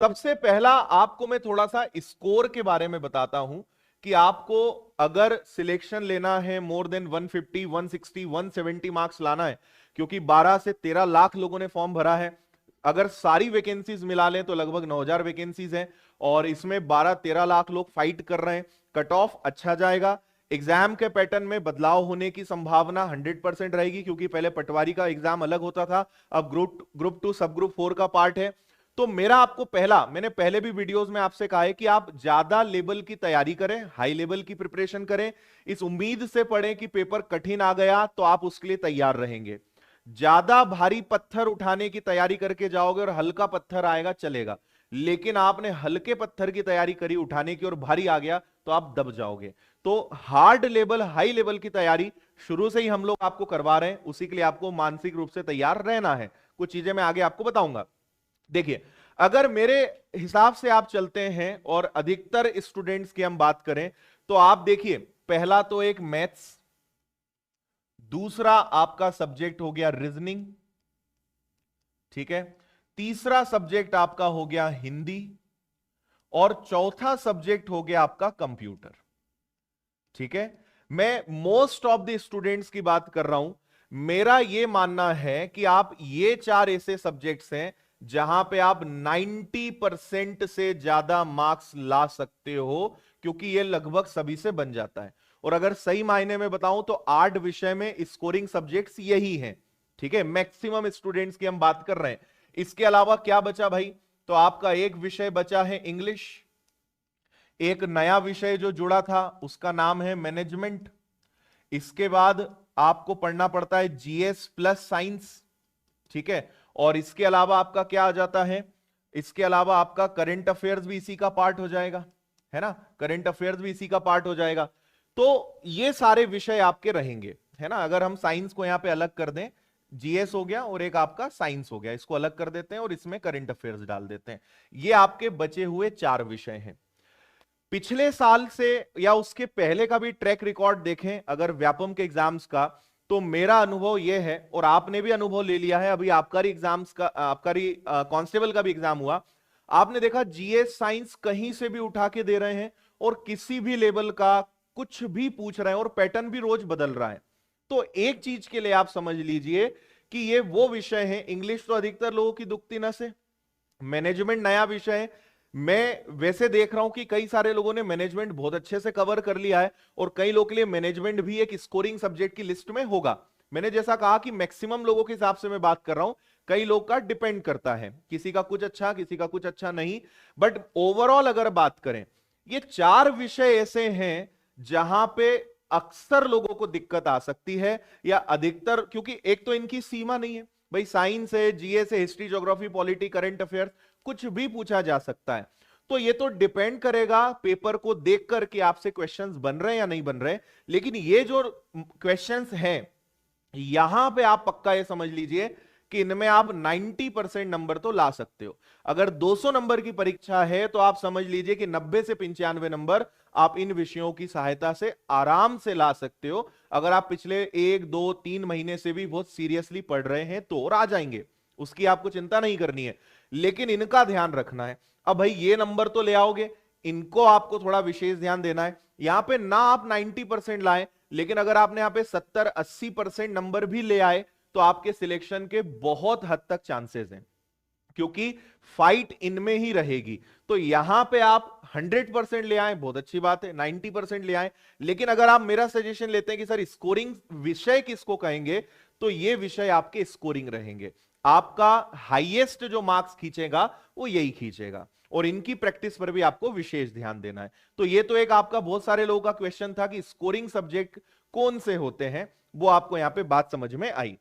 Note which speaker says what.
Speaker 1: सबसे पहला आपको मैं थोड़ा सा स्कोर के बारे में बताता हूं कि आपको अगर सिलेक्शन लेना है मोर देन 150, 160, 170 मार्क्स लाना है, क्योंकि 12 से 13 लाख लोगों ने फॉर्म भरा है। अगर सारी वैकेंसीज मिला लें तो लगभग 9000 वैकेंसीज हैं और इसमें 12-13 लाख लोग फाइट कर रहे हैं। कट ऑफ अच्छा जाएगा। एग्जाम के पैटर्न में बदलाव होने की संभावना 100% रहेगी, क्योंकि पहले पटवारी का एग्जाम अलग होता था, अब ग्रुप 2 सब ग्रुप 4 का पार्ट है। तो मेरा आपको मैंने पहले भी वीडियोस में आपसे कहा है कि आप ज्यादा लेवल की तैयारी करें, हाई लेवल की प्रिपरेशन करें, इस उम्मीद से पढ़ें कि पेपर कठिन आ गया तो आप उसके लिए तैयार रहेंगे। ज्यादा भारी पत्थर उठाने की तैयारी करके जाओगे और हल्का पत्थर आएगा चलेगा, लेकिन आपने हल्के पत्थर की तैयारी करी उठाने की और भारी आ गया तो आप दब जाओगे। तो हार्ड लेवल, हाई लेवल की तैयारी शुरू से ही हम लोग आपको करवा रहे हैं, उसी के लिए आपको मानसिक रूप से तैयार रहना है। कुछ चीजें मैं आगे आपको बताऊंगा। देखिए, अगर मेरे हिसाब से आप चलते हैं और अधिकतर स्टूडेंट्स की हम बात करें तो आप देखिए, पहला तो एक मैथ्स, दूसरा आपका सब्जेक्ट हो गया रीजनिंग, ठीक है, तीसरा सब्जेक्ट आपका हो गया हिंदी और चौथा सब्जेक्ट हो गया आपका कंप्यूटर। ठीक है, मैं मोस्ट ऑफ द स्टूडेंट्स की बात कर रहा हूं। मेरा यह मानना है कि आप ये 4 ऐसे सब्जेक्ट्स हैं जहां पे आप 90% से ज्यादा मार्क्स ला सकते हो, क्योंकि ये लगभग सभी से बन जाता है। और अगर सही मायने में बताऊं तो 8 विषय में स्कोरिंग सब्जेक्ट्स यही हैं। ठीक है, मैक्सिमम स्टूडेंट्स की हम बात कर रहे हैं। इसके अलावा क्या बचा भाई? तो आपका एक विषय बचा है इंग्लिश, एक नया विषय जो जुड़ा था उसका नाम है मैनेजमेंट। इसके बाद आपको पढ़ना पड़ता है जीएस प्लस साइंस। ठीक है, और इसके अलावा आपका क्या आ जाता है? इसके अलावा आपका करंट अफेयर्स भी इसी का पार्ट हो जाएगा, है ना, करंट अफेयर्स भी इसी का पार्ट हो जाएगा। तो ये सारे विषय आपके रहेंगे, है ना। अगर हम साइंस को यहां पे अलग कर दें, जीएस हो गया और एक आपका साइंस हो गया, इसको अलग कर देते हैं और इसमें करंट अफेयर्स डाल देते हैं। ये आपके बचे हुए 4 विषय हैं। पिछले साल से या उसके पहले का भी ट्रैक रिकॉर्ड देखें अगर व्यापम के एग्जाम्स का, तो मेरा अनुभव यह है, और आपने भी अनुभव ले लिया है, अभी आबकारी एग्जाम्स का, आबकारी कांस्टेबल का भी एग्जाम हुआ, आपने देखा जीएस साइंस कहीं से भी उठा के दे रहे हैं और किसी भी लेवल का कुछ भी पूछ रहे हैं और पैटर्न भी रोज बदल रहा है। तो एक चीज के लिए आप समझ लीजिए कि ये वो विषय है, इंग्लिश तो अधिकतर लोगों की दुखती नस है, मैनेजमेंट नया विषय है। मैं वैसे देख रहा हूं कि कई सारे लोगों ने मैनेजमेंट बहुत अच्छे से कवर कर लिया है और कई लोगों के लिए मैनेजमेंट भी एक स्कोरिंग सब्जेक्ट की लिस्ट में होगा। मैंने जैसा कहा कि मैक्सिमम लोगों के हिसाब से मैं बात कर रहा हूं, कई लोग का डिपेंड करता है, किसी का कुछ अच्छा, किसी का कुछ अच्छा नहीं। बट ओवरऑल अगर बात करें, ये 4 विषय ऐसे हैं जहां पे अक्सर लोगों को दिक्कत आ सकती है, या अधिकतर, क्योंकि एक तो इनकी सीमा नहीं है भाई, साइंस है, जीएस है, history, geography, polity, current affairs, कुछ भी पूछा जा सकता है। तो ये तो डिपेंड करेगा पेपर को देख करके आपसे क्वेश्चंस बन रहे हैं या नहीं बन रहे। लेकिन ये जो क्वेश्चंस हैं, यहां पे आप पक्का ये समझ लीजिए कि इनमें आप 90% नंबर तो ला सकते हो। अगर 200 नंबर की परीक्षा है तो आप समझ लीजिए कि 90 से 95 नंबर आप इन विषयों की सहायता से आराम से ला सकते हो। अगर आप पिछले 1-2-3 महीने से भी बहुत सीरियसली पढ़ रहे हैं तो, और आ जाएंगे, उसकी आपको चिंता नहीं करनी है। लेकिन इनका ध्यान रखना है। अब भाई ये नंबर तो ले आओगे, इनको आपको थोड़ा विशेष ध्यान देना है। यहां पे ना आप 90% लाएं, लेकिन अगर आपने यहां पे 70-80% नंबर भी ले आए तो आपके सिलेक्शन के बहुत हद तक चांसेस हैं, क्योंकि फाइट इनमें ही रहेगी। तो यहां पे आप 100% ले आए, बहुत अच्छी बात है, 90% ले आए। लेकिन अगर आप मेरा सजेशन लेते हैं कि सर स्कोरिंग विषय किसको कहेंगे, तो ये विषय आपके स्कोरिंग रहेंगे। आपका हाईएस्ट जो मार्क्स खींचेगा वो यही खींचेगा, और इनकी प्रैक्टिस पर भी आपको विशेष ध्यान देना है। तो ये तो एक आपका बहुत सारे लोगों का क्वेश्चन था कि स्कोरिंग सब्जेक्ट कौन से होते हैं, वो आपको यहां पे बात समझ में आई।